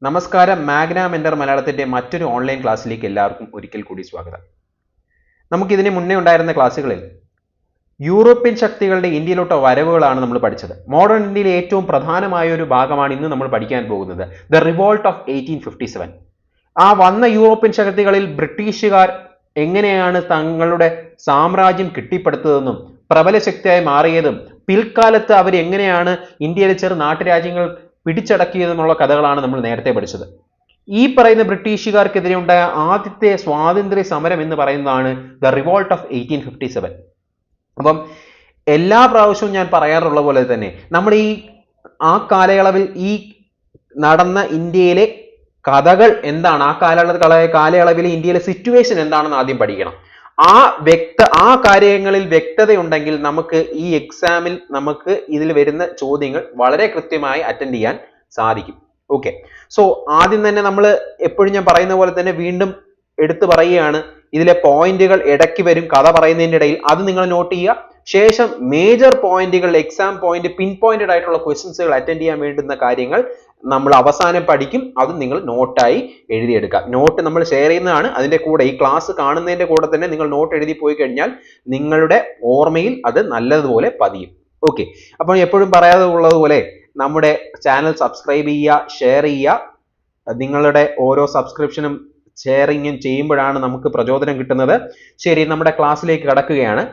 നമസ്കാരം. Magna mentor മലയാളത്തിന്റെ മറ്റൊരു ഓൺലൈൻ ക്ലാസ്സിലേക്ക് എല്ലാവർക്കും ഒരിക്കൽ കൂടി സ്വാഗതം. നമുക്കിതിന് മുന്നേ ഉണ്ടായിരുന്ന ക്ലാസ്സുകളിൽ യൂറോപ്യൻ ശക്തികളുടെ ഇന്ത്യയിലോട്ട് വരവുകളാണ് നമ്മൾ പഠിച്ചത്. മോഡേൺ ഇന്ത്യയിലെ ഏറ്റവും പ്രധാനമായ ഒരു ഭാഗമാണ് ഇന്ന് നമ്മൾ പഠിക്കാൻ പോകുന്നത്, ദ റിവോൾട്ട് ഓഫ് 1857. ആ വന്ന യൂറോപ്യൻ ശക്തികളിൽ ബ്രിട്ടീഷുകാർ എങ്ങനെയാണ് തങ്ങളുടെ സാമ്രാജ്യം കെട്ടിപ്പടുത്തതെന്നും പ്രബല ശക്തിയായി മാറിയതും പിൽക്കാലത്ത് അവർ എങ്ങനെയാണ് ഇന്ത്യയിലെ ചെറു നാട്ടുരാജ്യങ്ങൾ പിടിച്ചടക്കിയതെന്നുള്ള കഥകളാണ് നമ്മൾ നേരത്തെ പഠിച്ചത്. ഈ പറയുന്ന ബ്രിട്ടീഷുകാർക്കെതിരെ ഉണ്ടായ ആദ്യത്തെ സ്വാതന്ത്ര്യ സമരം എന്ന് പറയുന്നതാണ് ദ റിവോൾട്ട് ഓഫ് 1857. അപ്പം എല്ലാ പ്രാവശ്യവും ഞാൻ പറയാറുള്ള പോലെ തന്നെ നമ്മൾ ആ കാലയളവിൽ ഈ നടന്ന ഇന്ത്യയിലെ കഥകൾ എന്താണ്, ആ കാലയളവിലെ ഇന്ത്യയിലെ സിറ്റുവേഷൻ എന്താണെന്ന് ആദ്യം പഠിക്കണം. ആ കാര്യങ്ങളിൽ വ്യക്തതയുണ്ടെങ്കിൽ നമുക്ക് ഈ എക്സാമിൽ നമുക്ക് ഇതിൽ വരുന്ന ചോദ്യങ്ങൾ വളരെ കൃത്യമായി അറ്റൻഡ് ചെയ്യാൻ സാധിക്കും. ഓക്കെ, സോ ആദ്യം തന്നെ നമ്മൾ എപ്പോഴും ഞാൻ പറയുന്ന പോലെ തന്നെ വീണ്ടും എടുത്തു പറയുകയാണ്, ഇതിലെ പോയിന്റുകൾ ഇടയ്ക്ക് വരും കഥ പറയുന്നതിന്റെ ഇടയിൽ, അത് നിങ്ങൾ നോട്ട് ചെയ്യുക. ശേഷം മേജർ പോയിന്റുകൾ, എക്സാം പോയിന്റ്, പിൻ പോയിന്റഡ് ആയിട്ടുള്ള ക്വസ്റ്റ്യൻസുകൾ അറ്റൻഡ് ചെയ്യാൻ വേണ്ടുന്ന കാര്യങ്ങൾ നമ്മൾ അവസാനം പഠിക്കും. അത് നിങ്ങൾ നോട്ടായി എഴുതിയെടുക്കുക. നോട്ട് നമ്മൾ ഷെയർ ചെയ്യുന്നതാണ്. അതിന്റെ കൂടെ ഈ ക്ലാസ് കാണുന്നതിന്റെ കൂടെ തന്നെ നിങ്ങൾ നോട്ട് എഴുതി പോയി കഴിഞ്ഞാൽ നിങ്ങളുടെ ഓർമ്മയിൽ അത് നല്ലതുപോലെ പതിയും. ഓക്കെ, അപ്പോൾ എപ്പോഴും പറയാതെ ഉള്ളതുപോലെ നമ്മുടെ ചാനൽ സബ്സ്ക്രൈബ് ചെയ്യുക, ഷെയർ ചെയ്യുക. നിങ്ങളുടെ ഓരോ സബ്സ്ക്രിപ്ഷനും ഷെയറിങ്ങും ചെയ്യുമ്പോഴാണ് നമുക്ക് പ്രചോദനം കിട്ടുന്നത്. ശരി, നമ്മുടെ ക്ലാസ്സിലേക്ക് കടക്കുകയാണ്.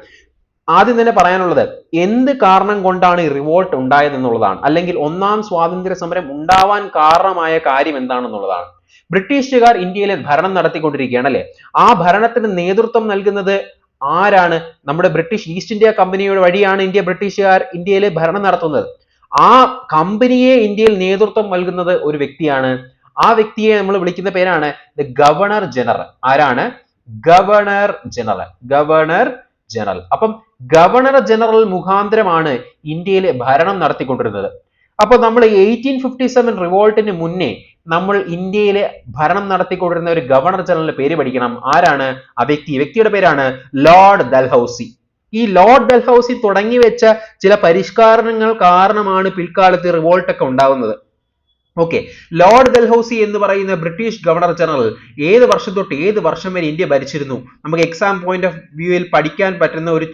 ആദ്യം തന്നെ പറയാനുള്ളത്, എന്ത് കാരണം കൊണ്ടാണ് ഈ റിവോൾട്ട് ഉണ്ടായത് എന്നുള്ളതാണ്, അല്ലെങ്കിൽ ഒന്നാം സ്വാതന്ത്ര്യ സമരം ഉണ്ടാവാൻ കാരണമായ കാര്യം എന്താണെന്നുള്ളതാണ്. ബ്രിട്ടീഷുകാർ ഇന്ത്യയിലെ ഭരണം നടത്തിക്കൊണ്ടിരിക്കുകയാണ് അല്ലെ. ആ ഭരണത്തിന് നേതൃത്വം നൽകുന്നത് ആരാണ്? നമ്മുടെ ബ്രിട്ടീഷ് ഈസ്റ്റ് ഇന്ത്യ കമ്പനിയുടെ വഴിയാണ് ബ്രിട്ടീഷുകാർ ഇന്ത്യയിൽ ഭരണം നടത്തുന്നത്. ആ കമ്പനിയെ ഇന്ത്യയിൽ നേതൃത്വം നൽകുന്നത് ഒരു വ്യക്തിയാണ്. ആ വ്യക്തിയെ നമ്മൾ വിളിക്കുന്ന പേരാണ് ദ ഗവർണർ ജനറൽ. ആരാണ്? Governor general. അപ്പം ഗവർണർ ജനറൽ മുഖാന്തരമാണ് ഇന്ത്യയിൽ ഭരണം നടത്തിക്കൊണ്ടിരുന്നത്. അപ്പൊ നമ്മൾ 1857 റിവോൾട്ടിന് മുന്നേ നമ്മൾ ഇന്ത്യയിലെ ഭരണം നടത്തിക്കൊണ്ടിരുന്ന ഒരു ഗവർണർ ജനറലിന്റെ പേര് പഠിക്കണം. ആരാണ് ആ വ്യക്തിയുടെ പേരാണ് ലോർഡ് ഡൽഹൌസി. ഈ ലോർഡ് ഡൽഹൌസി തുടങ്ങി വെച്ച ചില പരിഷ്കാരങ്ങൾ കാരണമാണ് പിൽക്കാലത്ത് റിവോൾട്ട് ഒക്കെ ഉണ്ടാകുന്നത്. ഓക്കെ, ലോർഡ് ഡൽഹൌസി എന്ന് പറയുന്ന ബ്രിട്ടീഷ് ഗവർണർ ജനറൽ ഏത് വർഷം തൊട്ട് ഏത് വർഷം വരെ ഇന്ത്യ ഭരിച്ചിരുന്നു? നമുക്ക് എക്സാം പോയിന്റ് ഓഫ് വ്യൂവിൽ പഠിക്കാൻ പറ്റുന്ന ഒരു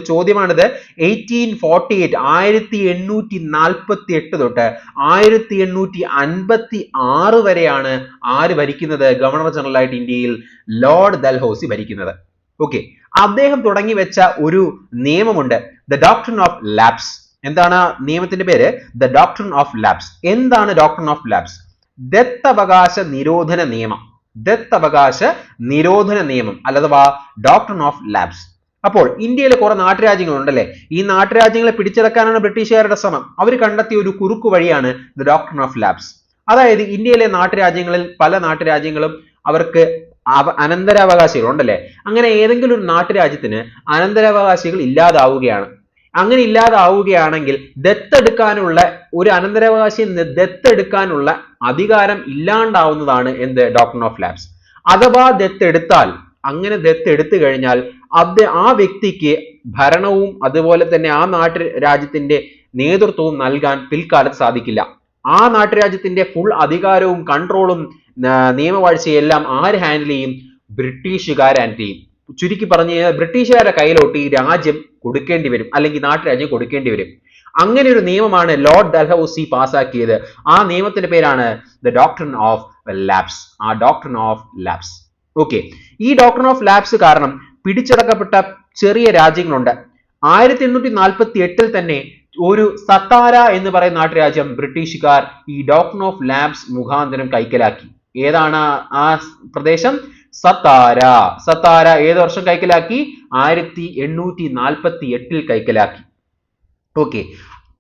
ചോദ്യമാണിത്. 1848 1848 തൊട്ട് 1856 വരെയാണ് ആര് ഭരിക്കുന്നത്? ഗവർണർ ജനറൽ ആയിട്ട് ഇന്ത്യയിൽ ലോർഡ് ഡൽഹൌസി ഭരിക്കുന്നത്. ഓക്കെ, അദ്ദേഹം തുടങ്ങി വെച്ച ഒരു നിയമമുണ്ട്, ദ ഡോക്ട്രിൻ ഓഫ് ലാപ്സ്. എന്താണ് നിയമത്തിന്റെ പേര്? The doctrine of lapse. എന്താണ് ഡോക്ട്രിൻ ഓഫ് ലാപ്സ്? ദത്തവകാശ നിരോധന നിയമം അഥവാ ഡോക്ട്രിൻ ഓഫ് ലാപ്സ്. അപ്പോൾ ഇന്ത്യയിലെ കുറെ നാട്ടുരാജ്യങ്ങൾ ഉണ്ടല്ലേ, ഈ നാട്ടുരാജ്യങ്ങളെ പിടിച്ചെടുക്കാനാണ് ബ്രിട്ടീഷുകാരുടെ ശ്രമം. അവർ കണ്ടെത്തിയ ഒരു കുറുക്കു വഴിയാണ് ദ ഡോക്ട്രിൻ ഓഫ് ലാപ്സ്. അതായത് ഇന്ത്യയിലെ നാട്ടുരാജ്യങ്ങളിൽ പല നാട്ടുരാജ്യങ്ങളും അവർക്ക് അനന്തരാവകാശികൾ ഉണ്ടല്ലേ. അങ്ങനെ ഏതെങ്കിലും ഒരു നാട്ടുരാജ്യത്തിന് അനന്തരാവകാശികൾ ഇല്ലാതാവുകയാണ്. അങ്ങനെ ഇല്ലാതാവുകയാണെങ്കിൽ ദത്തെടുക്കാനുള്ള ഒരു അനന്തരാവകാശിയെ ദത്തെടുക്കാനുള്ള അധികാരം ഇല്ലാണ്ടാവുന്നതാണ് എന്ത്? Doctrine of lapse. അഥവാ ദത്തെടുത്താൽ, അങ്ങനെ ദത്തെടുത്തു കഴിഞ്ഞാൽ ആ വ്യക്തിക്ക് ഭരണവും അതുപോലെ തന്നെ ആ നാട്ടുരാജ്യത്തിന്റെ നേതൃത്വവും നൽകാൻ പിൽക്കാലത്ത് സാധിക്കില്ല. ആ നാട്ടുരാജ്യത്തിന്റെ ഫുൾ അധികാരവും കൺട്രോളും നിയമവാഴ്ചയെല്ലാം ആര് ഹാൻഡിൽ ചെയ്യും? ബ്രിട്ടീഷുകാർ ഹാൻഡിൽ ചെയ്യും. ചുരുക്കി പറഞ്ഞു കഴിഞ്ഞാൽ ബ്രിട്ടീഷുകാരുടെ കയ്യിലോട്ട് ഈ രാജ്യം കൊടുക്കേണ്ടി വരും, അല്ലെങ്കിൽ നാട്ടുരാജ്യം കൊടുക്കേണ്ടി വരും. അങ്ങനെ ഒരു നിയമമാണ് ലോർഡ് ഡൽഹൌസി പാസാക്കിയത്. ആ നിയമത്തിന്റെ പേരാണ് the doctrine of lapse. Okay, ഈ ഡോക്ട്രിൻ ഓഫ് ലാപ്സ് കാരണം പിടിച്ചടക്കപ്പെട്ട ചെറിയ രാജ്യങ്ങളുണ്ട്. 1848 തന്നെ ഒരു സത്താര എന്ന് പറയുന്ന നാട്ടുരാജ്യം ബ്രിട്ടീഷുകാർ ഈ ഡോക്ട്രിൻ ഓഫ് ലാപ്സ് മുഖാന്തരം കൈക്കലാക്കി. ഏതാണ് ആ പ്രദേശം? സത്താര ഏത് വർഷം കൈക്കലാക്കി? 1848 കൈക്കലാക്കി. ഓക്കെ,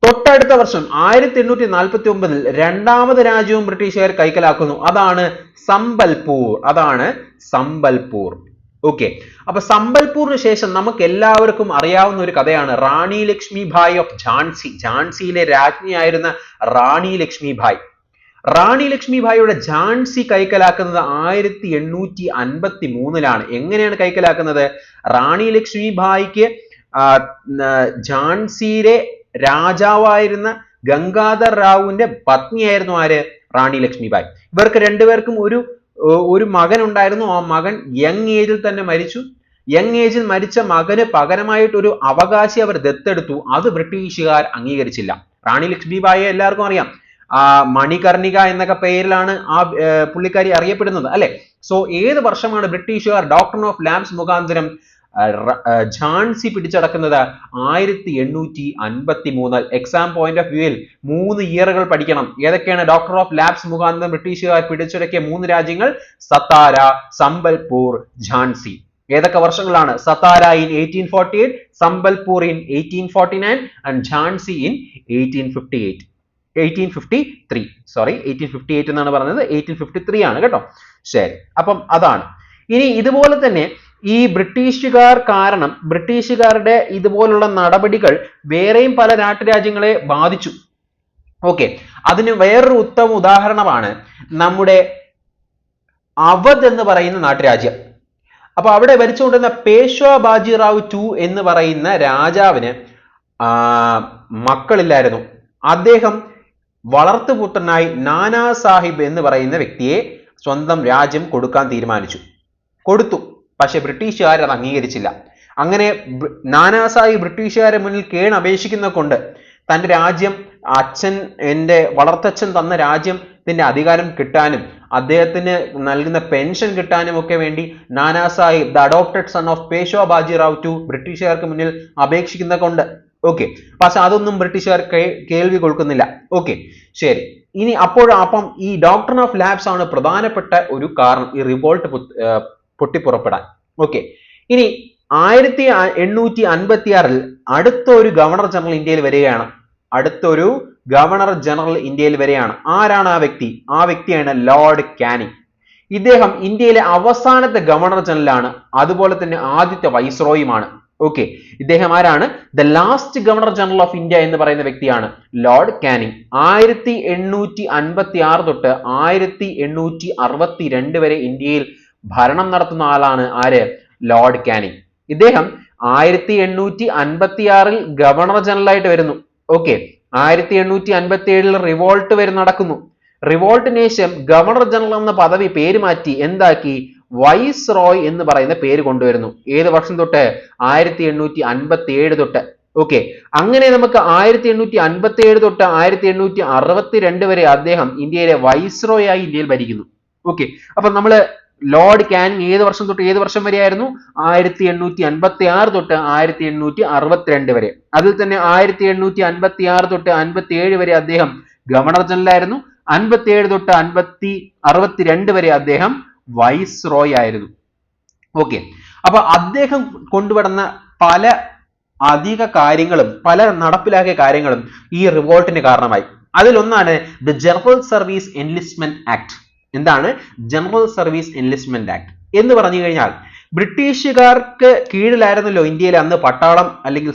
തൊട്ടടുത്ത വർഷം 1849 രണ്ടാമത് രാജ്യവും ബ്രിട്ടീഷുകാർ കൈക്കലാക്കുന്നു. അതാണ് സംബൽപൂർ. ഓക്കെ, അപ്പൊ സംബൽപൂറിന് ശേഷം നമുക്ക് എല്ലാവർക്കും അറിയാവുന്ന ഒരു കഥയാണ് റാണി ലക്ഷ്മിഭായ് ഓഫ് ഝാൻസി. ഝാൻസിയിലെ രാജ്ഞിയായിരുന്ന റാണി ലക്ഷ്മിഭായിയുടെ ഝാൻസി കൈക്കലാക്കുന്നത് 1853 എങ്ങനെയാണ് കൈക്കലാക്കുന്നത്? റാണി ലക്ഷ്മിഭായിക്ക് ഝാൻസിയിലെ രാജാവായിരുന്ന ഗംഗാധർ റാവുവിന്റെ പത്നിയായിരുന്നു ആര്? റാണി ലക്ഷ്മിബായി. ഇവർക്ക് രണ്ടുപേർക്കും ഒരു മകൻ ഉണ്ടായിരുന്നു. ആ മകൻ യങ് ഏജിൽ തന്നെ മരിച്ചു. യങ് ഏജിൽ മരിച്ച മകന് പകരമായിട്ട് ഒരു അവകാശി അവർ ദത്തെടുത്തു. അത് ബ്രിട്ടീഷുകാർ അംഗീകരിച്ചില്ല. റാണി ലക്ഷ്മിബായിയെ എല്ലാവർക്കും അറിയാം. മണികർണിക എന്നൊക്കെ പേരിലാണ് ആ പുള്ളിക്കാരി അറിയപ്പെടുന്നത് അല്ലെ. സോ ഏത് വർഷമാണ് ബ്രിട്ടീഷുകാർ ഡോക്ട്രിൻ ഓഫ് ലാബ്സ് മുഖാന്തരം ഝാൻസി പിടിച്ചടക്കുന്നത്? 1853. എക്സാം പോയിന്റ് ഓഫ് വ്യൂവിൽ 3 ഇയറുകൾ പഠിക്കണം. ഏതൊക്കെയാണ് ഡോക്ടർ ഓഫ് ലാബ്സ് മുഖാന്തരം ബ്രിട്ടീഷുകാർ പിടിച്ചടക്കിയ 3 രാജ്യങ്ങൾ? സത്താര, സംബൽപൂർ, ഝാൻസി. ഏതൊക്കെ വർഷങ്ങളാണ്? Satara in 1848, Sambalpur in 1849 and Jhansi in 1858. 1858 എന്നാണ് പറഞ്ഞത്, 1853 ആണ് കേട്ടോ. ശരി, അപ്പം അതാണ്. ഇനി ഇതുപോലെ തന്നെ ഈ ബ്രിട്ടീഷുകാർ കാരണം ബ്രിട്ടീഷുകാരുടെ ഇതുപോലുള്ള നടപടികൾ വേറെയും പല നാട്ടുരാജ്യങ്ങളെ ബാധിച്ചു. ഓക്കെ, അതിന് വേറൊരു ഉത്തമ ഉദാഹരണമാണ് നമ്മുടെ അവധ് എന്ന് പറയുന്ന നാട്ടുരാജ്യം. അപ്പൊ അവിടെ ഭരിച്ചുകൊണ്ടിരുന്ന പേഷ്വാ ബാജിറാവു II എന്ന് പറയുന്ന രാജാവിന് മക്കളില്ലായിരുന്നു. അദ്ദേഹം വളർത്തുപുത്രനായി നാനാ സാഹിബ് എന്ന് പറയുന്ന വ്യക്തിയെ സ്വന്തം രാജ്യം കൊടുക്കാൻ തീരുമാനിച്ചു. കൊടുത്തു, പക്ഷെ ബ്രിട്ടീഷുകാർ അത് അംഗീകരിച്ചില്ല. അങ്ങനെ നാനാ സാഹിബ് ബ്രിട്ടീഷുകാരെ മുന്നിൽ കേണപേക്ഷിക്കുന്ന കൊണ്ട് തന്റെ രാജ്യം, എന്റെ വളർത്തച്ഛൻ തന്ന രാജ്യത്തിന്റെ അധികാരം കിട്ടാനും അദ്ദേഹത്തിന് നൽകുന്ന പെൻഷൻ കിട്ടാനും ഒക്കെ വേണ്ടി Nana Sahib the adopted son of Peshwa Bajirao II ബ്രിട്ടീഷുകാർക്ക് മുന്നിൽ അപേക്ഷിക്കുന്ന കൊണ്ട്. ഓക്കെ, പക്ഷെ അതൊന്നും ബ്രിട്ടീഷുകാർ കേൾവി കൊടുക്കുന്നില്ല. ഓക്കെ, ശരി. ഇനി അപ്പം ഈ ഡോക്ട്രിൻ ഓഫ് ലാബ്സ് ആണ് പ്രധാനപ്പെട്ട ഒരു കാരണം ഈ റിവോൾട്ട് പൊട്ടിപ്പുറപ്പെടാൻ. ഓക്കെ, ഇനി 1856 അടുത്ത ഒരു ഗവർണർ ജനറൽ ഇന്ത്യയിൽ വരികയാണ്. അടുത്തൊരു ഗവർണർ ജനറൽ ഇന്ത്യയിൽ വരികയാണ്. ആരാണ് ആ വ്യക്തി? ആ വ്യക്തിയാണ് ലോർഡ് കാനിങ്. ഇദ്ദേഹം ഇന്ത്യയിലെ അവസാനത്തെ ഗവർണർ ജനറലാണ്, അതുപോലെ തന്നെ ആദ്യത്തെ വൈസ്രോയുമാണ്. ഓക്കെ, ഇദ്ദേഹം ആരാണ്? The last governor general of India എന്ന് പറയുന്ന വ്യക്തിയാണ് ലോർഡ് കാനിങ്. 1856 തൊട്ട് 1862 വരെ ഇന്ത്യയിൽ ഭരണം നടത്തുന്ന ആളാണ് ആര്? Lord Canning. ഇദ്ദേഹം 1856 ഗവർണർ ജനറൽ ആയിട്ട് വരുന്നു. ഓക്കെ, 1857 റിവോൾട്ട് നടക്കുന്നു. റിവോൾട്ടിന് ശേഷം ഗവർണർ ജനറൽ എന്ന പദവി പേര് മാറ്റി എന്താക്കി? വൈസ് റോയ് എന്ന് പറയുന്ന പേര് കൊണ്ടുവരുന്നു. ഏത് വർഷം തൊട്ട്? 1857 തൊട്ട്. ഓക്കെ, അങ്ങനെ നമുക്ക് 1857 തൊട്ട് 1862 വരെ അദ്ദേഹം ഇന്ത്യയിലെ വൈസ് റോയ് ആയി ഇന്ത്യയിൽ ഭരിക്കുന്നു. ഓക്കെ, അപ്പൊ നമ്മള് ലോർഡ് കാനിങ് ഏത് വർഷം തൊട്ട് ഏത് വർഷം വരെയായിരുന്നു? 1856 തൊട്ട് 1862 വരെ. അതിൽ തന്നെ 1856 തൊട്ട് 57 വരെ അദ്ദേഹം ഗവർണർ ജനറൽ ആയിരുന്നു. 57 തൊട്ട് 62 വരെ അദ്ദേഹം വൈസ് റോയ് ആയിരുന്നു. ഓക്കെ, അപ്പൊ അദ്ദേഹം കൊണ്ടുവരുന്ന പല അധിക കാര്യങ്ങളും പല നടപ്പിലാക്കിയ കാര്യങ്ങളും ഈ റിവോൾട്ടിന് കാരണമായി. അതിലൊന്നാണ് the general service enlistment act. എന്താണ് ജനറൽ സർവീസ് എൻലിസ്റ്റ്മെന്റ് ആക്ട് എന്ന് പറഞ്ഞു കഴിഞ്ഞാൽ? ബ്രിട്ടീഷുകാർക്ക് കീഴിലായിരുന്നല്ലോ ഇന്ത്യയിൽ അന്ന് പട്ടാളം അല്ലെങ്കിൽ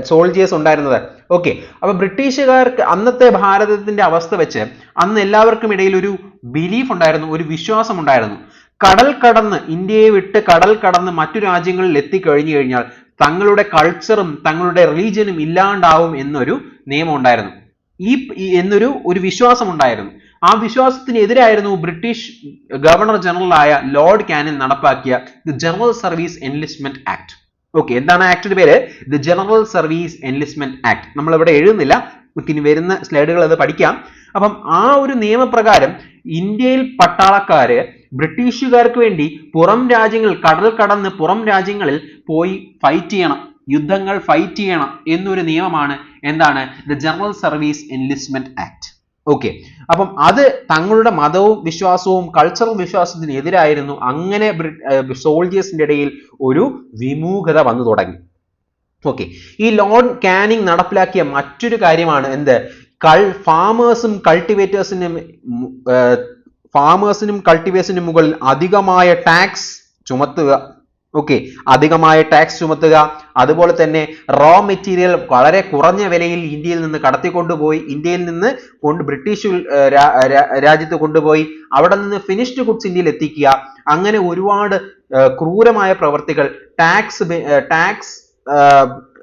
സോൾജിയേഴ്സ് ഉണ്ടായിരുന്നത്. ഓക്കെ, അപ്പൊ ബ്രിട്ടീഷുകാർക്ക് അന്നത്തെ ഭാരതത്തിന്റെ അവസ്ഥ വെച്ച് അന്ന് എല്ലാവർക്കും ഇടയിൽ ഒരു ബിലീഫ് ഉണ്ടായിരുന്നു, ഒരു വിശ്വാസം ഉണ്ടായിരുന്നു. കടൽ കടന്ന് ഇന്ത്യയെ വിട്ട് കടൽ കടന്ന് മറ്റു രാജ്യങ്ങളിൽ എത്തിക്കഴിഞ്ഞു കഴിഞ്ഞാൽ തങ്ങളുടെ കൾച്ചറും തങ്ങളുടെ റിലീജിയനും ഇല്ലാണ്ടാവും എന്നൊരു നിയമം ഉണ്ടായിരുന്നു. എന്നൊരു വിശ്വാസം ഉണ്ടായിരുന്നു. ആ വിശ്വാസത്തിനെതിരായിരുന്നു ബ്രിട്ടീഷ് ഗവർണർ ജനറൽ ആയ ലോർഡ് കാനിങ് നടപ്പാക്കിയ the general service enlistment act. Okay, എന്താണ് ആക്ടിന്റെ പേര്? The general service enlistment act. നമ്മൾ ഇവിടെ എഴുതുന്നില്ല, ഇനി വരുന്ന സ്ലൈഡുകൾ അത് പഠിക്കാം. അപ്പം ആ ഒരു നിയമപ്രകാരം ഇന്ത്യയിൽ പട്ടാളക്കാര് ബ്രിട്ടീഷുകാർക്ക് വേണ്ടി പുറം രാജ്യങ്ങൾ കടൽ കടന്ന് പുറം രാജ്യങ്ങളിൽ പോയി ഫൈറ്റ് ചെയ്യണം, യുദ്ധങ്ങൾ ഫൈറ്റ് ചെയ്യണം എന്നൊരു നിയമമാണ് എന്താണ്? The general service enlistment act. Okay, അപ്പം അത് തങ്ങളുടെ മതവും വിശ്വാസവും കൾച്ചറൽ വിശ്വാസത്തിന് എതിരായിരുന്നു. അങ്ങനെ സോൾജിയേഴ്സിന്റെ ഇടയിൽ ഒരു വിമുഖത വന്നു തുടങ്ങി. ഓക്കെ, ഈ ലോർഡ് കാനിങ് നടപ്പിലാക്കിയ മറ്റൊരു കാര്യമാണ് എന്ത്? ഫാമേഴ്സിനും കൾട്ടിവേഴ്സിനും മുകളിൽ അധികമായ ടാക്സ് ചുമത്തുക. ഓക്കെ, അധികമായ ടാക്സ് ചുമത്തുക. അതുപോലെ തന്നെ റോ മെറ്റീരിയൽ വളരെ കുറഞ്ഞ വിലയിൽ ഇന്ത്യയിൽ നിന്ന് കടത്തിക്കൊണ്ടുപോയി ഇന്ത്യയിൽ നിന്ന് ബ്രിട്ടീഷ് രാജ്യത്ത് കൊണ്ടുപോയി അവിടെ നിന്ന് ഫിനിഷ്ഡ് ഗുഡ്സ് ഇന്ത്യയിൽ എത്തിക്കുക. അങ്ങനെ ഒരുപാട് ക്രൂരമായ പ്രവർത്തികൾ, ടാക്സ്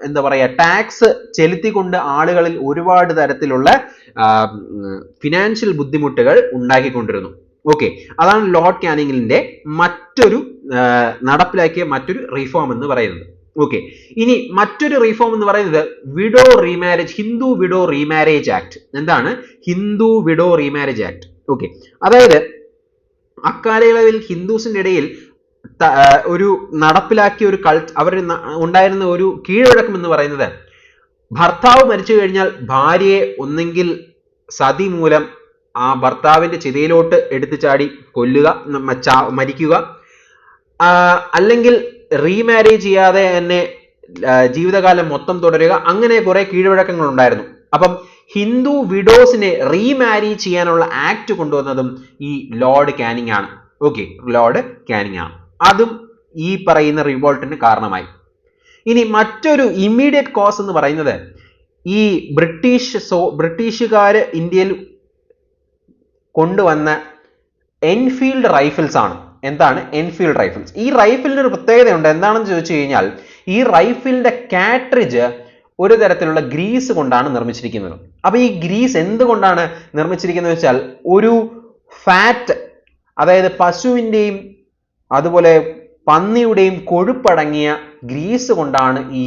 എന്താ പറയാ ടാക്സ് ചെലുത്തിക്കൊണ്ട് ആളുകളിൽ ഒരുപാട് തരത്തിലുള്ള ഫിനാൻഷ്യൽ ബുദ്ധിമുട്ടുകൾ ഉണ്ടാക്കിക്കൊണ്ടിരുന്നു. ഓക്കെ, അതാണ് ലോർഡ് കാനിങ്ങിന്റെ മറ്റൊരു നടപ്പിലാക്കിയ മറ്റൊരു റിഫോം എന്ന് പറയുന്നത്. ഓക്കെ, ഇനി മറ്റൊരു റിഫോം എന്ന് പറയുന്നത് widow remarriage, Hindu widow remarriage act. എന്താണ് Hindu widow remarriage act? Okay, അതായത് അക്കാലയളവിൽ ഹിന്ദുസിന്റെ ഇടയിൽ ഒരു നടപ്പിലാക്കിയ ഒരു അവരിൽ ഉണ്ടായിരുന്ന ഒരു കീഴ്വഴക്കം എന്ന് പറയുന്നത് ഭർത്താവ് മരിച്ചു കഴിഞ്ഞാൽ ഭാര്യയെ ഒന്നെങ്കിൽ സതി മൂലം ആ ഭർത്താവിന്റെ ചിതയിലോട്ട് എടുത്തു ചാടി കൊല്ലുക, മരിക്കുക, അല്ലെങ്കിൽ റീമാരേജ് ചെയ്യാതെ തന്നെ ജീവിതകാലം മൊത്തം തുടരുക. അങ്ങനെ കുറെ കീഴ്വഴക്കങ്ങൾ ഉണ്ടായിരുന്നു. അപ്പം ഹിന്ദു വിഡോസിനെ റീമാരി ചെയ്യാനുള്ള ആക്ട് കൊണ്ടുവന്നതും ഈ ലോർഡ് കാനിങ് ആണ്. ഓക്കെ, ലോർഡ് കാനിങ് ആണ്. അതും ഈ പറയുന്ന റിവോൾട്ടിന് കാരണമായി. ഇനി മറ്റൊരു ഇമ്മീഡിയറ്റ് കോസ് എന്ന് പറയുന്നത് ഈ ബ്രിട്ടീഷുകാര് ഇന്ത്യയിൽ കൊണ്ടുവന്ന എൻഫീൽഡ് റൈഫിൾസ് ആണ്. എന്താണ് എൻഫീൽഡ് റൈഫിൾസ്? ഈ റൈഫിളിന് ഒരു പ്രത്യേകതയുണ്ട്. എന്താണെന്ന് ചോദിച്ചു കഴിഞ്ഞാൽ ഈ റൈഫിളിന്റെ കാട്രിഡ്ജ് ഒരു തരത്തിലുള്ള ഗ്രീസ് കൊണ്ടാണ് നിർമ്മിച്ചിരിക്കുന്നത്. അപ്പൊ ഈ ഗ്രീസ് എന്തുകൊണ്ടാണ് നിർമ്മിച്ചിരിക്കുന്നത് വെച്ചാൽ ഒരു ഫാറ്റ്, അതായത് പശുവിന്റെയും അതുപോലെ പന്നിയുടെയും കൊഴുപ്പടങ്ങിയ ഗ്രീസ് കൊണ്ടാണ് ഈ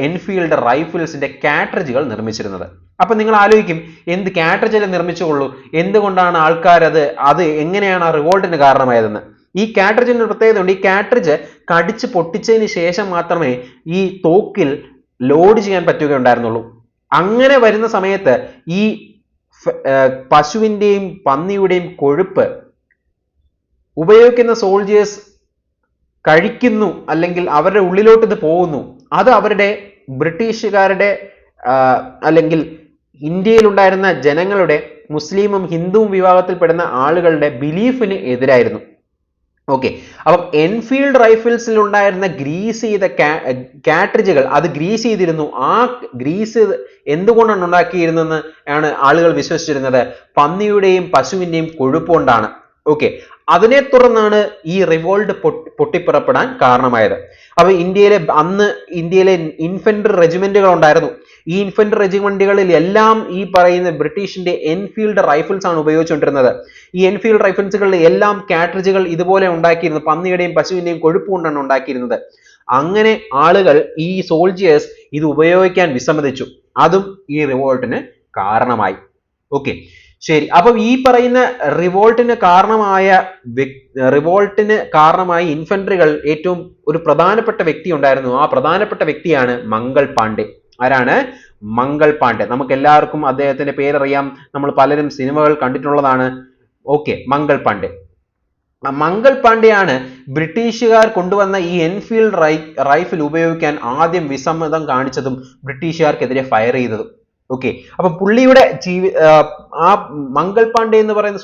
എൻഫീൽഡ് റൈഫിൾസിന്റെ കാട്രിഡ്ജുകൾ നിർമ്മിച്ചിരുന്നത്. അപ്പൊ നിങ്ങൾ ആലോചിക്കും, എന്ത് കാട്രിഡ്ജിൽ നിർമ്മിച്ചുകൊള്ളൂ, എന്തുകൊണ്ടാണ് ആൾക്കാർ അത് എങ്ങനെയാണ് ആ റിവോൾട്ടിന് കാരണമായതെന്ന്. ഈ കാട്രിഡ്ജിന് പ്രത്യേകത ഉണ്ട്. ഈ കാട്രിഡ്ജ് കടിച്ച് പൊട്ടിച്ചതിന് ശേഷം മാത്രമേ ഈ തോക്കിൽ ലോഡ് ചെയ്യാൻ പറ്റുകയുണ്ടായിരുന്നുള്ളൂ. അങ്ങനെ വരുന്ന സമയത്ത് ഈ പശുവിന്റെയും പന്നിയുടെയും കൊഴുപ്പ് ഉപയോഗിക്കുന്ന സോൾജേഴ്സ് കഴിക്കുന്നു, അല്ലെങ്കിൽ അവരുടെ ഉള്ളിലോട്ട് ഇത് പോകുന്നു. അത് അവരുടെ ബ്രിട്ടീഷുകാരുടെ അല്ലെങ്കിൽ ഇന്ത്യയിൽ ഉണ്ടായിരുന്ന ജനങ്ങളുടെ, മുസ്ലിമും ഹിന്ദുവും വിഭാഗത്തിൽപ്പെടുന്ന ആളുകളുടെ ബിലീഫിന് എതിരായിരുന്നു. ഓക്കെ, അപ്പം എൻഫീൽഡ് റൈഫിൾസിൽ ഉണ്ടായിരുന്ന ഗ്രീസ് ചെയ്ത കാട്രിഡ്ജുകൾ അത് ഗ്രീസ് ചെയ്തിരുന്നു. ആ ഗ്രീസ് എന്തുകൊണ്ടാണ് ഉണ്ടാക്കിയിരുന്നെന്ന് ആണ് ആളുകൾ വിശ്വസിച്ചിരുന്നത്? പന്നിയുടെയും പശുവിന്റെയും കൊഴുപ്പുകൊണ്ടാണ്. ഓക്കെ, അതിനെ തുടർന്നാണ് ഈ റിവോൾട്ട് പൊട്ടിപ്പുറപ്പെടാൻ കാരണമായത്. അപ്പൊ അന്ന് ഇന്ത്യയിലെ ഇൻഫൻട്രി റെജിമെന്റുകൾ ഉണ്ടായിരുന്നു. ഈ ഇൻഫൻട്രി റെജിമെന്റുകളിൽ എല്ലാം ഈ പറയുന്ന ബ്രിട്ടീഷിന്റെ എൻഫീൽഡ് റൈഫിൾസ് ആണ് ഉപയോഗിച്ചുകൊണ്ടിരുന്നത്. ഈ എൻഫീൽഡ് റൈഫിൾസുകളിൽ എല്ലാം കാട്രിഡ്ജുകൾ ഇതുപോലെ ഉണ്ടാക്കിയിരുന്നത് പന്നിയുടെയും പശുവിന്റെയും കൊഴുപ്പ് കൊണ്ടാണ് ഉണ്ടാക്കിയിരുന്നത്. അങ്ങനെ ആളുകൾ, ഈ സോൾജിയേഴ്സ് ഇത് ഉപയോഗിക്കാൻ വിസമ്മതിച്ചു. അതും ഈ റിവോൾട്ടിന് കാരണമായി. ഓക്കെ, ശരി. അപ്പൊ ഈ പറയുന്ന റിവോൾട്ടിന് കാരണമായി ഇൻഫൻട്രികൾ ഏറ്റവും ഒരു പ്രധാനപ്പെട്ട വ്യക്തി ഉണ്ടായിരുന്നു. ആ പ്രധാനപ്പെട്ട വ്യക്തിയാണ് മംഗൾ പാണ്ഡെ. ആരാണ്? മംഗൾ പാണ്ഡെ. നമുക്ക് എല്ലാവർക്കും അദ്ദേഹത്തിന്റെ പേരറിയാം, നമ്മൾ പലരും സിനിമകൾ കണ്ടിട്ടുള്ളതാണ്. ഓക്കെ, മംഗൾ പാണ്ഡെ. മംഗൾ പാണ്ഡെയാണ് ബ്രിട്ടീഷുകാർ കൊണ്ടുവന്ന ഈ എൻഫീൽഡ് റൈഫിൾ ഉപയോഗിക്കാൻ ആദ്യം വിസമ്മതം കാണിച്ചതും ബ്രിട്ടീഷുകാർക്കെതിരെ ഫയർ ചെയ്തതും. ഓക്കെ, അപ്പൊ പുള്ളിയുടെ ആ മംഗൾ പാണ്ഡെ എന്ന് പറയുന്ന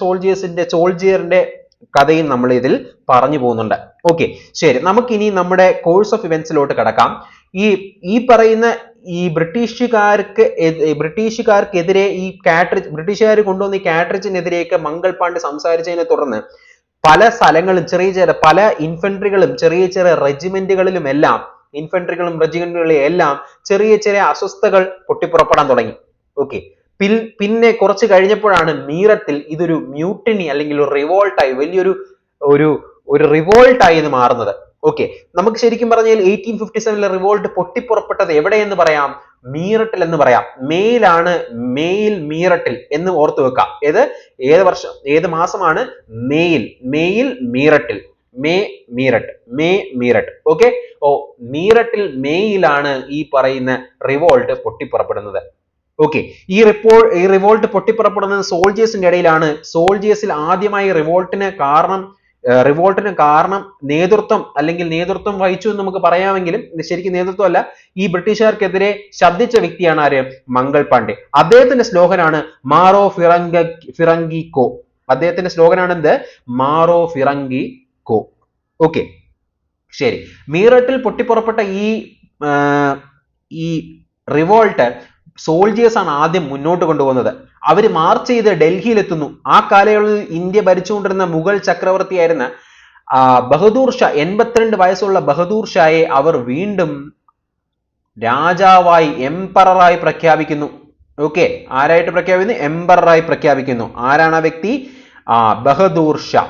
സോൾജിയറിന്റെ കഥയും നമ്മൾ ഇതിൽ പറഞ്ഞു പോകുന്നുണ്ട്. ഓക്കെ, ശരി. നമുക്കിനി നമ്മുടെ കോഴ്സ് ഓഫ് ഇവന്റ്സിലോട്ട് കടക്കാം. ഈ പറയുന്ന ഈ ബ്രിട്ടീഷുകാർക്കെതിരെ ഈ ബ്രിട്ടീഷുകാർ കൊണ്ടുവന്ന ഈ കാട്രിഡ്ജിനെതിരെയൊക്കെ മംഗൾ പാണ്ഡെ സംസാരിച്ചതിനെ തുടർന്ന് പല സ്ഥലങ്ങളും പല ഇൻഫൻട്രികളും ചെറിയ റെജിമെന്റുകളിലും എല്ലാം ചെറിയ അസ്വസ്ഥതകൾ പൊട്ടിപ്പുറപ്പെടാൻ തുടങ്ങി. ഓക്കെ, പിന്നെ കുറച്ച് കഴിഞ്ഞപ്പോഴാണ് മീറത്തിൽ ഇതൊരു മ്യൂട്ടിനി അല്ലെങ്കിൽ ഒരു റിവോൾട്ടായി, വലിയൊരു ഒരു റിവോൾട്ടായി ഇത് മാറുന്നത്. ഓക്കെ, നമുക്ക് ശരിക്കും പറഞ്ഞാൽ 1857 റിവോൾട്ട് പൊട്ടിപ്പുറപ്പെട്ടത് എവിടെയെന്ന് പറയാം? മീററ്റിൽ എന്ന് പറയാം. മെയിൽ മീററ്റിൽ എന്ന് ഓർത്തു വെക്കാം. ഏത് മാസമാണ്? മെയിൽ മീററ്റിൽ. മീററ്റ്. ഓക്കെ, മീററ്റിൽ മെയിലാണ് ഈ പറയുന്ന റിവോൾട്ട് പൊട്ടിപ്പുറപ്പെടുന്നത്. ഓക്കെ, ഈ റിവോൾട്ട് പൊട്ടിപ്പുറപ്പെടുന്നത് സോൾജിയേഴ്സിന്റെ ഇടയിലാണ്. സോൾജിയേഴ്സിൽ ആദ്യമായി റിവോൾട്ടിന് കാരണം നേതൃത്വം വഹിച്ചു എന്ന് നമുക്ക് പറയാമെങ്കിലും ശരിക്കും നേതൃത്വമല്ല, ഈ ബ്രിട്ടീഷുകാർക്കെതിരെ ശബ്ദിച്ച വ്യക്തിയാണ് ആര്? മംഗൾ പാണ്ഡെ. അദ്ദേഹത്തിന്റെ സ്ലോഗനാണ് മാറോ ഫിറങ്കി കോ. അദ്ദേഹത്തിന്റെ സ്ലോഗനാണ് എന്ത്? മാറോ ഫിറങ്കി കോ. ഓക്കെ, ശരി. മീററ്റിൽ പൊട്ടിപ്പുറപ്പെട്ട ഈ റിവോൾട്ട് സോൾജിയേഴ്സ് ആണ് ആദ്യം മുന്നോട്ട് കൊണ്ടുപോകുന്നത്. അവർ മാർച്ച് ചെയ്ത് ഡൽഹിയിൽ എത്തുന്നു. ആ കാലയളവിൽ ഇന്ത്യ ഭരിച്ചുകൊണ്ടിരുന്ന മുഗൾ ചക്രവർത്തിയായിരുന്ന ബഹദൂർ ഷാ, 82 വയസ്സുള്ള ബഹദൂർ ഷായെ അവർ വീണ്ടും രാജാവായി എംപററായി പ്രഖ്യാപിക്കുന്നു. ഓക്കെ, ആരായിട്ട് പ്രഖ്യാപിക്കുന്നു? എംപററായി പ്രഖ്യാപിക്കുന്നു. ആരാണ് ആ വ്യക്തി? ബഹദൂർ ഷാ.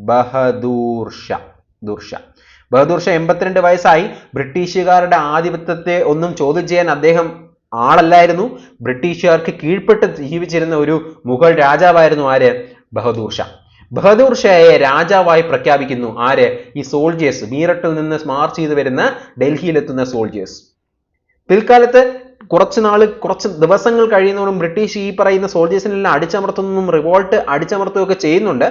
ബഹദൂർ ഷാ 82 വയസ്സായി. ബ്രിട്ടീഷുകാരുടെ ആധിപത്യത്തെ ഒന്നും ചോദ്യം ചെയ്യാൻ അദ്ദേഹം ആളല്ലായിരുന്നു. ബ്രിട്ടീഷുകാർക്ക് കീഴ്പ്പെട്ട് ജീവിച്ചിരുന്ന ഒരു മുഗൾ രാജാവായിരുന്നു ആര്? ബഹദൂർ ഷാ. ബഹദൂർ ഷായെ രാജാവായി പ്രഖ്യാപിക്കുന്നു. ആര്? ഈ സോൾജേഴ്സ്, മീററ്റിൽ നിന്ന് മാർച്ച് ചെയ്ത് വരുന്ന ഡൽഹിയിലെത്തുന്ന സോൾജേഴ്സ്. പിൽക്കാലത്ത് കുറച്ച് ദിവസങ്ങൾ കഴിയുന്നതോടും ബ്രിട്ടീഷ് ഈ പറയുന്ന സോൾജേഴ്സിനെല്ലാം അടിച്ചമർത്തുകയൊക്കെ ചെയ്യുന്നുണ്ട്.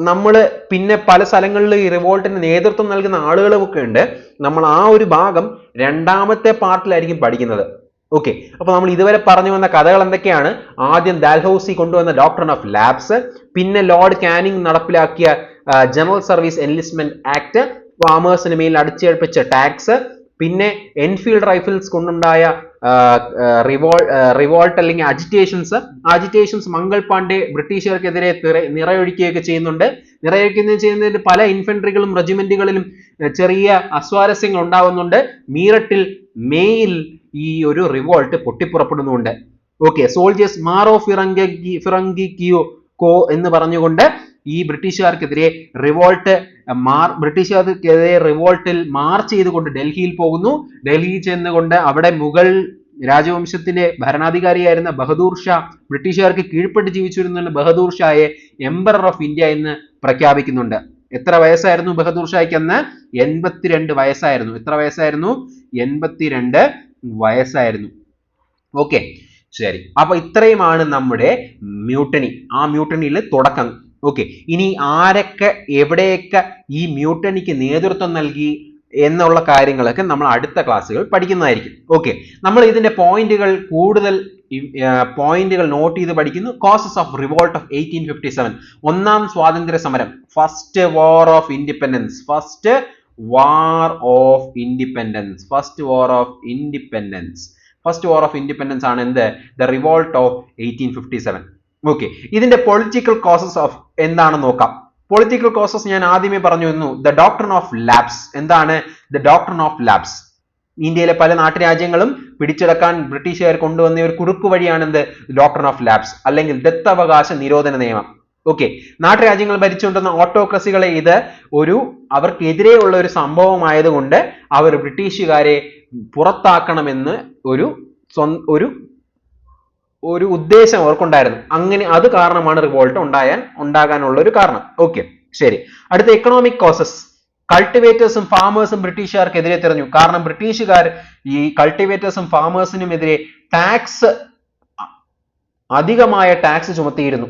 നമ്മൾ പിന്നെ പല സ്ഥലങ്ങളിൽ ഈ റിവോൾട്ടിന് നേതൃത്വം നൽകുന്ന ആളുകളുമൊക്കെ ഉണ്ട്. നമ്മൾ ആ ഒരു ഭാഗം രണ്ടാമത്തെ പാർട്ടിലായിരിക്കും പഠിക്കുന്നത്. ഓക്കെ, അപ്പൊ നമ്മൾ ഇതുവരെ പറഞ്ഞു വന്ന കഥകൾ എന്തൊക്കെയാണ്? ആദ്യം ഡാൽഹൌസി കൊണ്ടുവന്ന ഡോക്ട്രിൻ ഓഫ് ലാബ്സ്, പിന്നെ ലോർഡ് കാനിങ് നടപ്പിലാക്കിയ ജനറൽ സർവീസ് എൻലിസ്റ്റ്മെന്റ് ആക്ട്, ഫാമേഴ്സിന് മേൽ അടിച്ചേൽപ്പിച്ച ടാക്സ്, പിന്നെ എൻഫീൽഡ് റൈഫിൾസ് കൊണ്ടുണ്ടായ റിവോൾട്ട് അല്ലെങ്കിൽ അജിറ്റേഷൻസ് മംഗൾ പാണ്ഡെ ബ്രിട്ടീഷുകാർക്കെതിരെ നിറയൊഴിക്കുകയൊക്കെ ചെയ്യുന്നതിന് പല ഇൻഫൻട്രികളും റെജിമെന്റുകളിലും ചെറിയ അസ്വാരസ്യങ്ങൾ ഉണ്ടാവുന്നുണ്ട്. മീററ്റിൽ മേയിൽ ഈ ഒരു റിവോൾട്ട് പൊട്ടിപ്പുറപ്പെടുന്നുണ്ട്. ഓക്കെ, സോൾജേഴ്സ് മാറോ ഫിറങ്കി കിയോ കോ എന്ന് പറഞ്ഞുകൊണ്ട് ഈ ബ്രിട്ടീഷുകാർക്കെതിരെ റിവോൾട്ടിൽ മാർച്ച് ചെയ്തുകൊണ്ട് ഡൽഹിയിൽ പോകുന്നു. ഡൽഹിയിൽ ചെന്നുകൊണ്ട് അവിടെ മുഗൾ രാജവംശത്തിന്റെ ഭരണാധികാരിയായിരുന്ന ബഹദൂർ ഷാ, ബ്രിട്ടീഷുകാർക്ക് കീഴ്പ്പെട്ട് ജീവിച്ചിരുന്ന ബഹദൂർ ഷായെ എംപറർ ഓഫ് ഇന്ത്യ എന്ന് പ്രഖ്യാപിക്കുന്നുണ്ട്. എത്ര വയസ്സായിരുന്നു ബഹദൂർ ഷായ്ക്ക് അന്ന്? 82 വയസ്സായിരുന്നു. എത്ര വയസ്സായിരുന്നു? 82 വയസ്സായിരുന്നു. ഓക്കെ, ശരി. അപ്പൊ ഇത്രയുമാണ് നമ്മുടെ മ്യൂട്ടണി. ആ മ്യൂട്ടണിയിലെ തുടക്കം. ഓക്കെ, ഇനി ആരൊക്കെ എവിടെയൊക്കെ ഈ മ്യൂട്ടണിക്ക് നേതൃത്വം നൽകി എന്നുള്ള കാര്യങ്ങളൊക്കെ നമ്മൾ അടുത്ത ക്ലാസ്സുകൾ പഠിക്കുന്നതായിരിക്കും. ഓക്കെ, നമ്മൾ ഇതിന്റെ കൂടുതൽ പോയിന്റുകൾ നോട്ട് ചെയ്ത് പഠിക്കുന്നു. കോസസ് ഓഫ് റിവോൾട്ട് ഓഫ് 1857, ഒന്നാം സ്വാതന്ത്ര്യ സമരം, ഫസ്റ്റ് വാർ ഓഫ് ഇൻഡിപെൻഡൻസ് ആണ് എന്ത്? The revolt of 1857. ഓക്കെ, ഇതിന്റെ പൊളിറ്റിക്കൽ കോസസ് ഓഫ് എന്താണെന്ന് നോക്കാം. പൊളിറ്റിക്കൽ കോസസ് ഞാൻ ആദ്യമേ പറഞ്ഞു തന്നു. The doctrine of labs. എന്താണ് ദ ഡോക്ട്രിൻ ഓഫ് ലാബ്സ്? ഇന്ത്യയിലെ പല നാട്ടുരാജ്യങ്ങളും പിടിച്ചെടുക്കാൻ ബ്രിട്ടീഷുകാർ കൊണ്ടുവന്ന ഒരു കുറുക്കു വഴിയാണ് എന്ത്? ഡോക്ട്രിൻ ഓഫ് ലാബ്സ് അല്ലെങ്കിൽ ദത്തവകാശ നിരോധന നിയമം. ഓക്കെ, നാട്ടുരാജ്യങ്ങൾ ഭരിച്ചുകൊണ്ടിരുന്ന ഓട്ടോക്രസികളെ ഇത് അവർക്കെതിരെ ഉള്ള ഒരു സംഭവമായതുകൊണ്ട് അവർ ബ്രിട്ടീഷുകാരെ പുറത്താക്കണമെന്ന് ഒരു ഉദ്ദേശം അവർക്കുണ്ടായിരുന്നു. അങ്ങനെ അത് കാരണമാണ് റിവോൾട്ട് ഉണ്ടാകാനുള്ള ഒരു കാരണം. ഓക്കെ, ശരി. അടുത്ത എക്കണോമിക് കോസസ്. കൾട്ടിവേറ്റേഴ്സും ഫാമേഴ്സും ബ്രിട്ടീഷുകാർക്കെതിരെ തിരഞ്ഞു. കാരണം ബ്രിട്ടീഷുകാർ ഈ കൾട്ടിവേറ്റേഴ്സും ഫാമേഴ്സിനുമെതിരെ അധികമായ ടാക്സ് ചുമത്തിയിരുന്നു.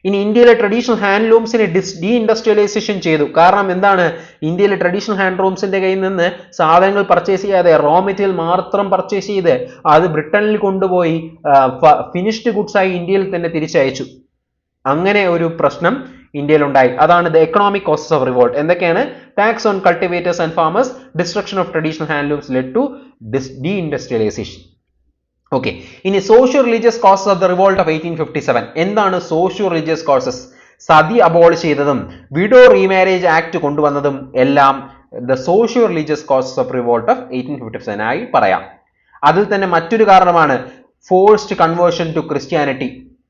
ഇനി ഇന്ത്യയിലെ ട്രഡീഷണൽ ഹാൻഡ്ലൂംസിനെ ഡീഇൻഡസ്ട്രിയലൈസേഷൻ ചെയ്തു. കാരണം എന്താണ്? ഇന്ത്യയിലെ ട്രഡീഷണൽ ഹാൻഡ്ലൂംസിന്റെ കയ്യിൽ നിന്ന് സാധനങ്ങൾ പർച്ചേസ് ചെയ്യാതെ റോ മെറ്റീരിയൽ മാത്രം പർച്ചേസ് ചെയ്ത് അത് ബ്രിട്ടനിൽ കൊണ്ടുപോയി ഫിനിഷ്ഡ് ഗുഡ്സ് ആയി ഇന്ത്യയിൽ തന്നെ തിരിച്ചയച്ചു. അങ്ങനെ ഒരു പ്രശ്നം ഇന്ത്യയിൽ ഉണ്ടായി. അതാണ് the economic causes of revolt. എന്തൊക്കെയാണ്? Tax on cultivators and farmers, destruction of traditional handlooms led to deindustrialisation. Okay, ഇനി socio religious causes of the revolt of 1857. എന്താണ് socio religious causes? Sati abolish ചെയ്തതും വിഡോ റീമാരേജ് ആക്ട് കൊണ്ടുവന്നതും എല്ലാം the socio religious causes of revolt of 1857 ആയി പറയാം. അതിൽ തന്നെ മറ്റൊരു കാരണമാണ് ഫോഴ്സ്ഡ് കൺവേർഷൻ ടു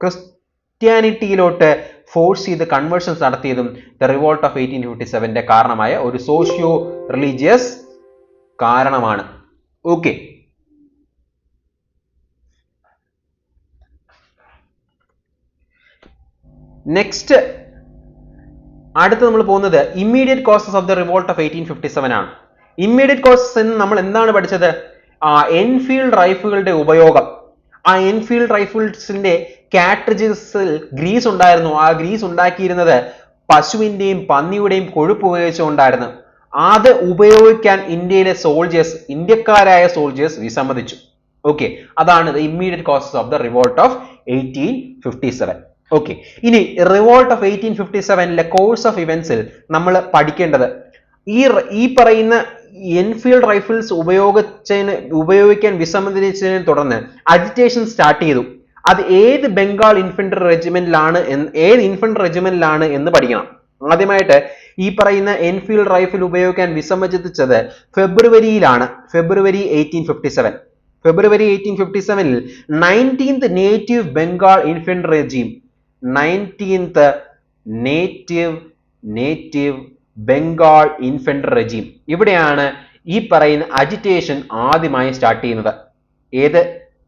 ക്രിസ്ത്യാനിറ്റിയിലോട്ട് ഫോഴ്സ് ചെയ്ത് കൺവേർഷൻസ് നടത്തിയതും ദ റിവോൾട്ട് ഓഫ് 1857ന്റെ കാരണമായ ഒരു സോഷ്യോ റിലീജിയസ് കാരണമാണ്. ഓക്കെ, നെക്സ്റ്റ് അടുത്ത് നമ്മൾ പോകുന്നത് immediate causes of the revolt of 1857 ആണ്. ഇമ്മീഡിയറ്റ് കോസസ് എന്ന് നമ്മൾ എന്താണ് പഠിച്ചത്? എൻഫീൽഡ് റൈഫിളുകളുടെ ഉപയോഗം. ആ എൻഫീൽഡ് റൈഫിൾസിന്റെ കാട്രിഡ്ജസിൽ ഗ്രീസ് ഉണ്ടായിരുന്നു. ആ ഗ്രീസ് ഉണ്ടാക്കിയിരുന്നത് പശുവിന്റെയും പന്നിയുടെയും കൊഴുപ്പ് ഉപയോഗിച്ചുകൊണ്ടായിരുന്നു. അത് ഉപയോഗിക്കാൻ ഇന്ത്യക്കാരായ സോൾജേഴ്സ് വിസമ്മതിച്ചു. ഓക്കെ, അതാണ് the immediate causes of the revolt of 1857. Okay, ഇനി റിവോൾട്ട് ഓഫ് 1857ലെ കോഴ്സ് ഓഫ് ഇവന്റ്സിൽ നമ്മൾ പഠിക്കേണ്ടത് ഈ പറയുന്ന എൻഫീൽഡ് റൈഫിൾസ് ഉപയോഗിക്കാൻ വിസമ്മതിച്ചതിനെ തുടർന്ന് അജിറ്റേഷൻ സ്റ്റാർട്ട് ചെയ്തു. അത് ഏത് ബംഗാൾ ഇൻഫൻട്രി റെജിമെന്റിലാണ് എന്ന് പഠിക്കണം. ആദ്യമായിട്ട് ഈ പറയുന്ന എൻഫീൽഡ് റൈഫിൾ ഉപയോഗിക്കാൻ വിസമ്മതിച്ചത് ഫെബ്രുവരിയിലാണ്, February 1857. February 1857 19th native Bengal infantry regime, 19th native Bengal infantry regime, ഇവിടെയാണ് ഈ പറയുന്ന അജിറ്റേഷൻ ആദ്യമായി സ്റ്റാർട്ട് ചെയ്യുന്നത്. ഏത്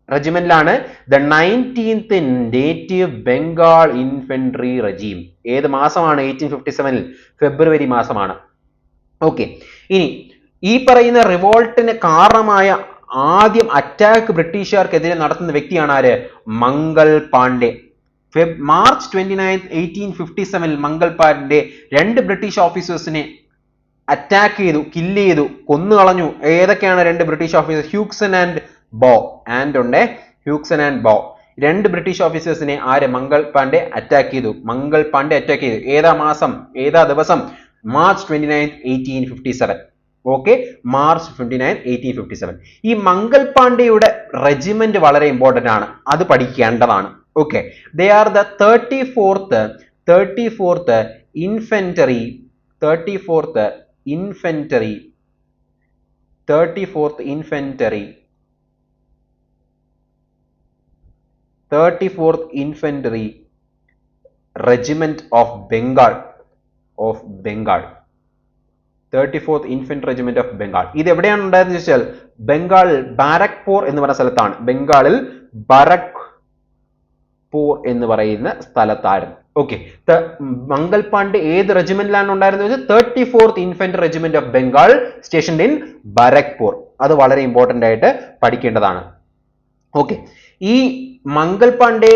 റെജിമെന്റിലാണ്? The 19th native Bengal infantry regime. ഏത് മാസമാണ്? 1857 ഫെബ്രുവരി മാസമാണ്. ഓക്കെ, ഇനി ഈ പറയുന്ന റിവോൾട്ടിന് കാരണമായ ആദ്യം അറ്റാക്ക് ബ്രിട്ടീഷുകാർക്കെതിരെ നടത്തുന്ന വ്യക്തിയാണ് ആര്? മംഗൾ പാണ്ഡെ. മാർച്ച് 29, 1857 മംഗൾ പാണ്ഡെ 2 ബ്രിട്ടീഷ് ഓഫീസേഴ്സിനെ അറ്റാക്ക് ചെയ്തു, കില്ല് ചെയ്തു, കൊന്നു കളഞ്ഞു. ഏതൊക്കെയാണ് 2 ബ്രിട്ടീഷ് ഓഫീസേഴ്സ്? ഹ്യൂക്സൺ ആൻഡ് ബോ. ഹ്യൂക്സൺ ആൻഡ് ബോ 2 ബ്രിട്ടീഷ് ഓഫീസേഴ്സിനെ ആര്? മംഗൾ പാണ്ഡെ അറ്റാക്ക് ചെയ്തു. ഏതാ മാസം, ഏതാ ദിവസം? മാർച്ച് 29, 1857. Okay, March 29, 1857. ഈ മംഗൾ പാണ്ഡെയുടെ റെജിമെന്റ് വളരെ ഇമ്പോർട്ടന്റ് ആണ്, അത് പഠിക്കേണ്ടതാണ്. Okay, they are the 34th infantry 34th infantry regiment of Bengal. 34th infantry regiment of Bengal. ഇത് എവിടെയാണ് ഉണ്ടായതെന്ന് വെച്ചാൽ ബംഗാളിൽ ബാരക്പൂർ എന്ന് പറയുന്ന സ്ഥലത്താണ്. ബംഗാളിൽ ബാരക്പൂർ എന്ന് പറയുന്ന സ്ഥലത്തായിരുന്നു. ഓക്കെ, മംഗൾ പാണ്ഡെ ഏത് റെജിമെന്റിലാണ് ഉണ്ടായിരുന്നത്? 34th infantry regiment of Bengal stationed in Barrackpore. അത് വളരെ ഇമ്പോർട്ടന്റ് ആയിട്ട് പഠിക്കേണ്ടതാണ്. ഓക്കെ, ഈ മംഗൾ പാണ്ഡെ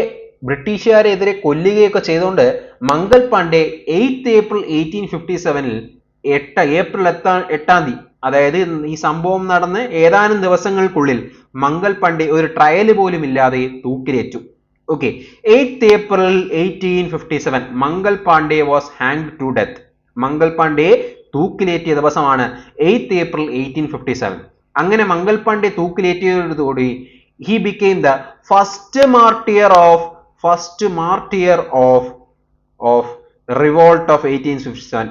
ബ്രിട്ടീഷുകാരെതിരെ കൊല്ലുകയൊക്കെ ചെയ്തുകൊണ്ട് Mangal Pandey 8th April 1857 April 8 തീയതി, അതായത് ഈ സംഭവം നടന്ന് ഏതാനും ദിവസങ്ങൾക്കുള്ളിൽ മംഗൾ പാണ്ഡെ ഒരു ട്രയൽ പോലും ഇല്ലാതെ തൂക്കിലേറ്റു. Okay, 8th April 1857 Mangal Pandey was hanged to death. Mangal Pandey തൂക്കിലേറ്റിയ ദിവസമാണ് 8th April 1857. അങ്ങനെ Mangal Pandey തൂക്കിലേറ്റിയതോടുകൂടി he became the first martyr of revolt of 1857.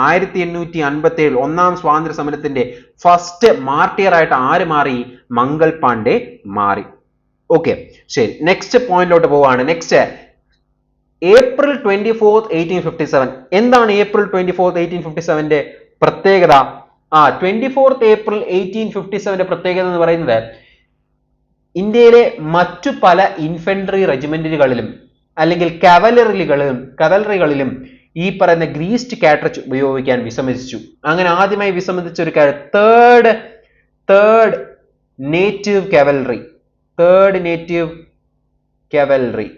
1857 ഒന്നാം സ്വാതന്ത്ര്യ സമരത്തിന്റെ ഫസ്റ്റ് മാർട്ടിയർ ആയിട്ട് ആര് മാറി? മംഗൾ പാണ്ഡെ മാറി. ഓക്കെ, ശരി, നെക്സ്റ്റ് പോയിന്റിലോട്ട് പോവാണ്. Next April 24, 1857. എന്താണ് April 24, 1857 പ്രത്യേകത? 24th April 1857 പ്രത്യേകത എന്ന് പറയുന്നത് ഇന്ത്യയിലെ മറ്റു പല ഇൻഫൻട്രി റെജിമെന്റുകളിലും അല്ലെങ്കിൽ കവലറികളിലും ഈ പറയുന്ന ഗ്രീസ്ഡ് കാട്രിഡ്ജ് ഉപയോഗിക്കാൻ വിസമ്മതിച്ചു. അങ്ങനെ ആദ്യമായി വിസമ്മതിച്ച ഒരു third native cavalry.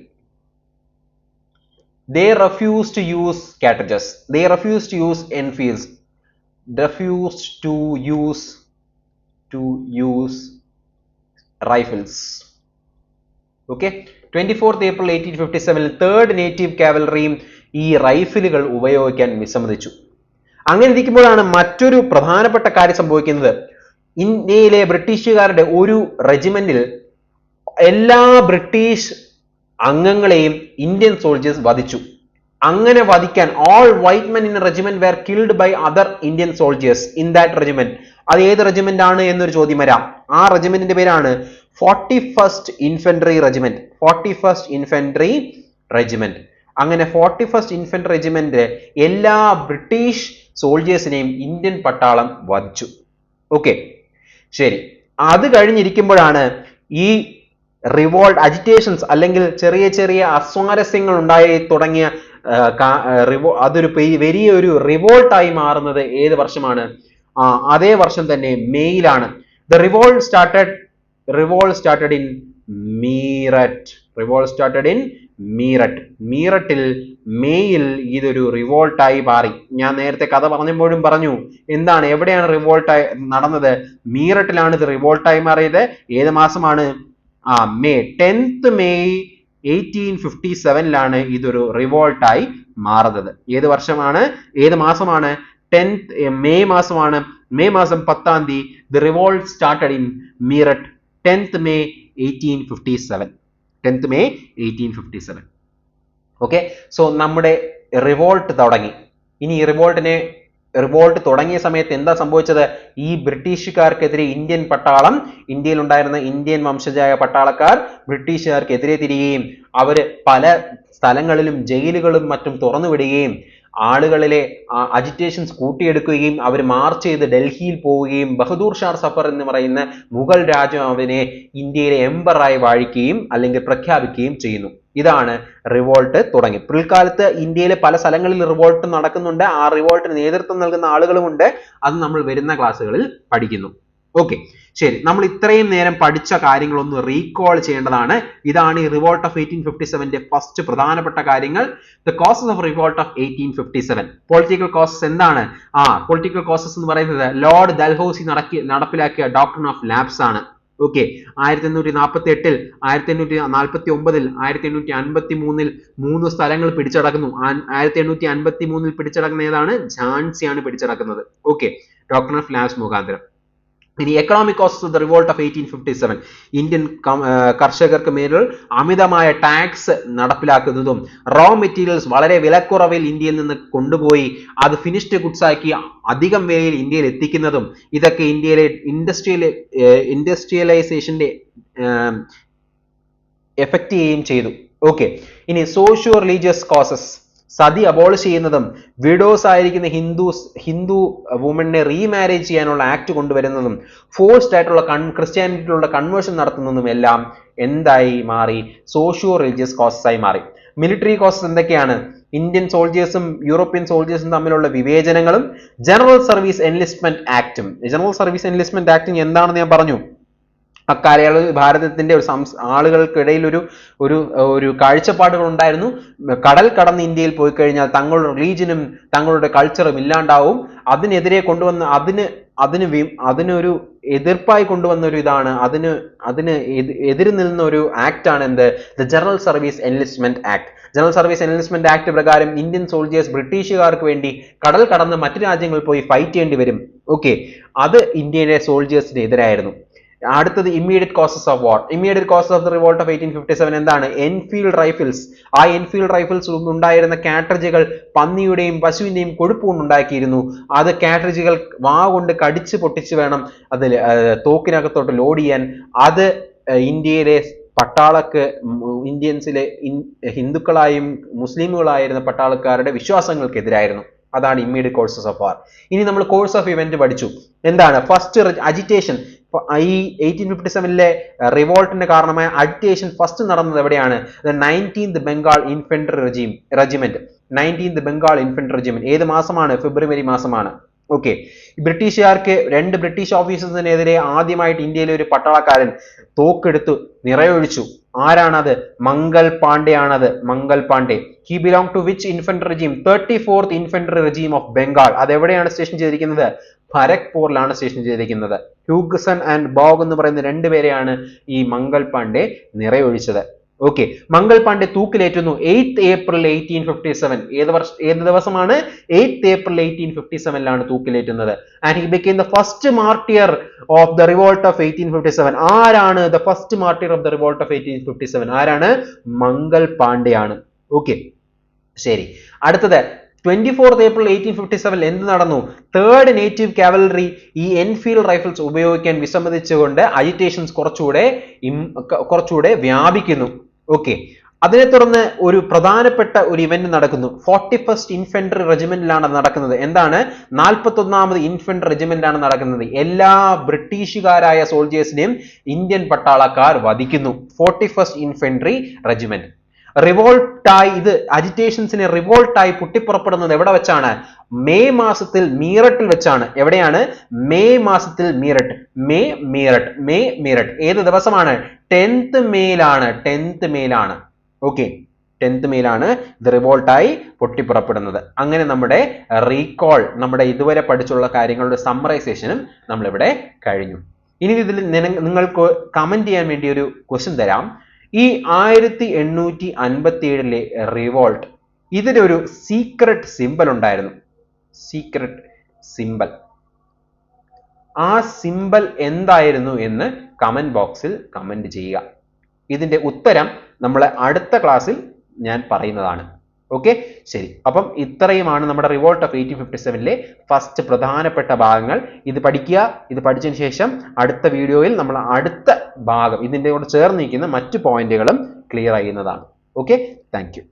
They refused to use cartridges. They refused to use Enfields. Refused to use rifles. Okay, 24th April 1857 third native കാവലറിയും ഈ റൈഫിലുകൾ ഉപയോഗിക്കാൻ വിസമ്മതിച്ചു. അങ്ങനെ ഇരിക്കുമ്പോഴാണ് മറ്റൊരു പ്രധാനപ്പെട്ട കാര്യം സംഭവിക്കുന്നത്. ഇന്ത്യയിലെ ബ്രിട്ടീഷുകാരുടെ ഒരു റെജിമെന്റിൽ എല്ലാ ബ്രിട്ടീഷ് അംഗങ്ങളെയും ഇന്ത്യൻ സോൾജേഴ്സ് വധിച്ചു. അങ്ങനെ വധിക്കാൻ all white men in a regiment were killed by other Indian soldiers in that regiment. അത് ഏത് റെജിമെന്റ് ആണ് എന്നൊരു ചോദ്യം വരാം. ആ റെജിമെന്റിന്റെ പേരാണ് 41st Infantry Regiment. 41st Infantry Regiment. അങ്ങനെ 41st Infantry Regiment എല്ലാ ബ്രിട്ടീഷ് സോൾജേഴ്സിനെയും ഇന്ത്യൻ പട്ടാളം വധിച്ചു. ഓക്കെ, ശരി, അത് കഴിഞ്ഞിരിക്കുമ്പോഴാണ് ഈ റിവോൾട്ട് അജിറ്റേഷൻസ് അല്ലെങ്കിൽ ചെറിയ ചെറിയ അസ്വാരസ്യങ്ങൾ ഉണ്ടായി തുടങ്ങിയ അതൊരു വലിയൊരു റിവോൾട്ടായി മാറുന്നത് ഏത് വർഷമാണ്? അതേ വർഷം തന്നെ മെയ്യിലാണ്. ദ റിവോൾട്ട് സ്റ്റാർട്ടഡ് ഇൻ മീററ്റിൽ മെയ്യിൽ ഇതൊരു റിവോൾട്ടായി മാറി. ഞാൻ നേരത്തെ കഥ പറഞ്ഞപ്പോഴും പറഞ്ഞു എന്താണ്, എവിടെയാണ് റിവോൾട്ടായി നടന്നത്? മീററ്റിലാണ് ഇത് റിവോൾട്ടായി മാറിയത്. ഏത് മാസമാണ്? മെയ് 10th May 1857 ഇതൊരു റിവോൾട്ടായി മാറുന്നത്. ഏത് വർഷമാണ്? ഏത് മാസമാണ്? 10th മെയ് മാസമാണ്. മെയ് മാസം 10th തീയതി the revolt started in Meerut. 10th May 1857. Okay, so നമ്മുടെ റിവോൾട്ട് തുടങ്ങി. ഇനി ഈ റിവോൾട്ട് തുടങ്ങിയ സമയത്ത് എന്താ സംഭവിച്ചത്? ഈ ബ്രിട്ടീഷുകാർക്കെതിരെ ഇന്ത്യൻ പട്ടാളം, ഇന്ത്യയിൽ ഉണ്ടായിരുന്ന ഇന്ത്യൻ വംശജായ പട്ടാളക്കാർ ബ്രിട്ടീഷുകാർക്കെതിരെ തിരിയുകയും അവര് പല സ്ഥലങ്ങളിലും ജയിലുകളും മറ്റും തുറന്നു വിടുകയും ആളുകളിലെ അജിറ്റേഷൻസ് കൂട്ടിയെടുക്കുകയും അവർ മാർച്ച് ചെയ്ത് ഡൽഹിയിൽ പോവുകയും ബഹദൂർ ഷാ സഫർ എന്ന് പറയുന്ന മുഗൾ രാജാവിനെ ഇന്ത്യയിലെ എംപറായി വാഴിക്കുകയും അല്ലെങ്കിൽ പ്രഖ്യാപിക്കുകയും ചെയ്യുന്നു. ഇതാണ് റിവോൾട്ട് തുടങ്ങി. പിൽക്കാലത്ത് ഇന്ത്യയിലെ പല സ്ഥലങ്ങളിൽ റിവോൾട്ട് നടക്കുന്നുണ്ട്. ആ റിവോൾട്ടിന് നേതൃത്വം നൽകുന്ന ആളുകളുമുണ്ട്. അത് നമ്മൾ വരുന്ന ക്ലാസ്സുകളിൽ പഠിക്കുന്നു. ഓക്കെ, ശരി. നമ്മൾ ഇത്രയും നേരം പഠിച്ച കാര്യങ്ങളൊന്ന് റീകോൾ ചെയ്യേണ്ടതാണ്. ഇതാണ് ഈ റിവോൾട്ട് ഓഫ് 1857ന്റെ ഫസ്റ്റ് പ്രധാനപ്പെട്ട കാര്യങ്ങൾ. The causes of revolt of 1857. Political causes എന്താണ്? പൊളിറ്റിക്കൽ കോസസ് എന്ന് പറയുന്നത് ലോർഡ് ഡൽഹൌസി നടപ്പിലാക്കിയ ഡോക്ട്രിൻ ഓഫ് ലാപ്സ് ആണ്. ഓക്കെ, 1848, 1849, 1853 3 സ്ഥലങ്ങൾ പിടിച്ചടക്കുന്നു. 1853 പിടിച്ചടക്കുന്ന ഏതാണ്? ഝാൻസിയാണ് പിടിച്ചടക്കുന്നത്. ഓക്കെ, ഡോക്ട്രിൻ ഓഫ് ലാപ്സ് മുഖാന്തരം. ഇനി economic causes of the revolt of 1857. Indian കർഷകർക്ക് മേൽ അമിതമായ ടാക്സ് നടപ്പിലാക്കുന്നതും റോ മെറ്റീരിയൽസ് വളരെ വിലക്കുറവിൽ ഇന്ത്യയിൽ നിന്ന് കൊണ്ടുപോയി അത് ഫിനിഷ്ഡ് ഗുഡ്സ് ആക്കി അധികം വിലയിൽ ഇന്ത്യയിൽ എത്തിക്കുന്നതും ഇതൊക്കെ ഇന്ത്യയിലെ ഇൻഡസ്ട്രിയലൈസേഷന്റെ എഫക്റ്റ് ചെയ്യുകയും ചെയ്തു. ഓക്കെ, ഇനി socio religious causes. Sati abolish ചെയ്യുന്നതും വിഡോസ് ആയിരിക്കുന്ന ഹിന്ദു വുമനെ റീമാരേജ് ചെയ്യാനുള്ള ആക്ട് കൊണ്ടുവരുന്നതും ഫോഴ്സ്ഡ് ആയിട്ടുള്ള ക്രിസ്ത്യാനിറ്റിയിലുള്ള കൺവേർഷൻ നടത്തുന്നതും എല്ലാം എന്തായി മാറി? സോഷ്യോ റിലീജിയസ് കോസസ് ആയി മാറി. മിലിറ്ററി കോസസ് എന്തൊക്കെയാണ്? ഇന്ത്യൻ സോൾജേഴ്സും യൂറോപ്യൻ സോൾജേഴ്സും തമ്മിലുള്ള വിവേചനങ്ങളും ജനറൽ സർവീസ് എൻലിസ്റ്റ്മെന്റ് ആക്ടും. ജനറൽ സർവീസ് എൻലിസ്റ്റ്മെന്റ് ആക്ട് എന്താണെന്ന് ഞാൻ പറഞ്ഞു. അക്കാലയളവിൽ ഭാരതത്തിന്റെ ആളുകൾക്കിടയിൽ ഒരു കാഴ്ചപ്പാടുകൾ ഉണ്ടായിരുന്നു. കടൽ കടന്ന് ഇന്ത്യയിൽ പോയി കഴിഞ്ഞാൽ തങ്ങളുടെ റിലീജിയനും തങ്ങളുടെ കൾച്ചറും ഇല്ലാണ്ടാവും. അതിനെതിരെ കൊണ്ടുവന്ന അതിനൊരു എതിർപ്പായി കൊണ്ടുവന്ന ഒരു ഇതാണ്, അതിന് എതിര് നിന്ന ഒരു ആക്ട് ആണ് എന്ത്? The general service enlistment act. General service enlistment act പ്രകാരം ഇന്ത്യൻ സോൾജേഴ്സ് ബ്രിട്ടീഷുകാർക്ക് വേണ്ടി കടൽ കടന്ന് മറ്റു രാജ്യങ്ങളിൽ പോയി ഫൈറ്റ് ചെയ്യേണ്ടി വരും. ഓക്കെ, അത് ഇന്ത്യയിലെ സോൾജേഴ്സിന് എതിരായിരുന്നു. അടുത്തത് immediate causes of war. Immediate causes of the revolt of 1857 എന്താണ്? Enfield rifles. ആ എൻഫീൽഡ് റൈഫിൾസ് ഉണ്ടായിരുന്ന കാട്രിഡ്ജുകൾ പന്നിയുടെയും പശുവിന്റെയും കൊഴുപ്പ് കൊണ്ടുണ്ടാക്കിയിരുന്നു. അത് കാട്രിഡ്ജുകൾ കൊണ്ട് കടിച്ച് പൊട്ടിച്ച് വേണം അതിൽ തോക്കിനകത്തോട്ട് ലോഡ് ചെയ്യാൻ. അത് ഇന്ത്യയിലെ ഇന്ത്യൻസിലെ ഹിന്ദുക്കളായും മുസ്ലിമുകളായിരുന്ന പട്ടാളക്കാരുടെ വിശ്വാസങ്ങൾക്കെതിരായിരുന്നു. അതാണ് ഇമ്മീഡിയറ്റ് കോഴ്സസ് ഓഫ് വാർ. ഇനി നമ്മൾ കോഴ്സ് ഓഫ് ഇവന്റ് പഠിച്ചു. എന്താണ്? First agitation. ഈ 1857ലെ റിവോൾട്ടിന് കാരണമായ അജിറ്റേഷൻ ഫസ്റ്റ് നടന്നത് എവിടെയാണ്? 19th Bengal infantry regiment. 19th Bengal infantry regiment ഏത് മാസമാണ്? ഫെബ്രുവരി മാസമാണ്. ഓക്കെ, ബ്രിട്ടീഷുകാർക്ക് 2 ബ്രിട്ടീഷ് ഓഫീസേഴ്സിനെതിരെ ആദ്യമായിട്ട് ഇന്ത്യയിലെ ഒരു പട്ടാളക്കാരൻ തോക്കെടുത്തു നിറയൊഴിച്ചു. ആരാണത്? മംഗൾ പാണ്ഡെ ആണത്. Mangal Pandey. He belong to which infantry regiment? 34th infantry regiment of Bengal. അത് എവിടെയാണ് സ്റ്റേഷൻ ചെയ്തിരിക്കുന്നത്? ഭരത്പൂരിലാണ് സ്റ്റേഷൻ ചെയ്തിരിക്കുന്നത്. ഹ്യൂഗ്സൺ ആൻഡ് ബോഗ് എന്ന് പറയുന്ന 2 പേരെയാണ് ഈ മംഗൾ പാണ്ഡെ നിറയൊഴിച്ചത്. ഓക്കെ, മംഗൾ പാണ്ഡെ തൂക്കിലേറ്റുന്നു 8th April 1857. ഏത് ദിവസമാണ്? 8th April 1857 തൂക്കിലേറ്റുന്നത്. And he became the first martyr of the revolt of 1857. ആരാണ് the first martyr of the revolt of 1857? ആരാണ്? മംഗൾ പാണ്ഡെ ആണ്. ഓക്കെ, ശരി. അടുത്തത് 24th April 1857 എന്ത് നടന്നു? 3rd നേറ്റീവ് കാവലറി ഈ എൻഫീൽഡ് റൈഫിൾസ് ഉപയോഗിക്കാൻ വിസമ്മതിച്ചുകൊണ്ട് അജിറ്റേഷൻസ് കുറച്ചുകൂടെ വ്യാപിക്കുന്നു. ഓക്കെ, അതിനെ തുടർന്ന് ഒരു പ്രധാനപ്പെട്ട ഒരു ഇവന്റ് നടക്കുന്നു. 41st ഇൻഫൻട്രി റെജിമെന്റിലാണ് നടക്കുന്നത്. എന്താണ്? 41th ഇൻഫൻട്രി റെജിമെന്റാണ് നടക്കുന്നത്. എല്ലാ ബ്രിട്ടീഷുകാരായ സോൾജേഴ്സിനെയും ഇന്ത്യൻ പട്ടാളക്കാർ വധിക്കുന്നു. 41st ഇൻഫൻട്രി റെജിമെന്റ് റിവോൾട്ടായി, ഇത് അജിറ്റേഷൻസിനെ റിവോൾട്ടായി പൊട്ടിപ്പുറപ്പെടുന്നത് എവിടെ വെച്ചാണ്? മെയ് മാസത്തിൽ മീററ്റിൽ വെച്ചാണ്. എവിടെയാണ്? മെയ് മാസത്തിൽ മീററ്റ്. മീററ്റ് ഏത് ദിവസമാണ്? 10th മേയിലാണ്. 10th മേയിലാണ്. ഓക്കെ, 10th മേയിലാണ് ഇത് റിവോൾട്ടായി പൊട്ടിപ്പുറപ്പെടുന്നത്. അങ്ങനെ നമ്മുടെ റീകോൾ, നമ്മുടെ ഇതുവരെ പഠിച്ചുള്ള കാര്യങ്ങളുടെ സമ്മറൈസേഷനും നമ്മളിവിടെ കഴിഞ്ഞു. ഇനി ഇതിൽ നിങ്ങൾക്ക് കമന്റ് ചെയ്യാൻ വേണ്ടി ഒരു ക്വസ്റ്റ്യൻ തരാം. ഈ 1857 റിവോൾട്ട്, ഇതിനൊരു സീക്രട്ട് സിമ്പൽ ഉണ്ടായിരുന്നു. Secret symbol. ആ സിമ്പൽ എന്തായിരുന്നു എന്ന് കമന്റ് ബോക്സിൽ കമന്റ് ചെയ്യുക. ഇതിന്റെ ഉത്തരം നമ്മളെ അടുത്ത ക്ലാസ്സിൽ ഞാൻ പറയുന്നതാണ്. ഓക്കെ, ശരി. അപ്പം ഇത്രയുമാണ് നമ്മുടെ റിവോൾട്ട് ഓഫ് 1857ലെ ഫസ്റ്റ് പ്രധാനപ്പെട്ട ഭാഗങ്ങൾ. ഇത് പഠിക്കുക. ഇത് പഠിച്ചതിന് ശേഷം അടുത്ത വീഡിയോയിൽ നമ്മൾ അടുത്ത ഭാഗം ഇതിൻ്റെ കൂടെ ചേർന്ന് നിൽക്കുന്ന മറ്റു പോയിന്റുകളും ക്ലിയർ ചെയ്യുന്നതാണ്. Okay, thank you.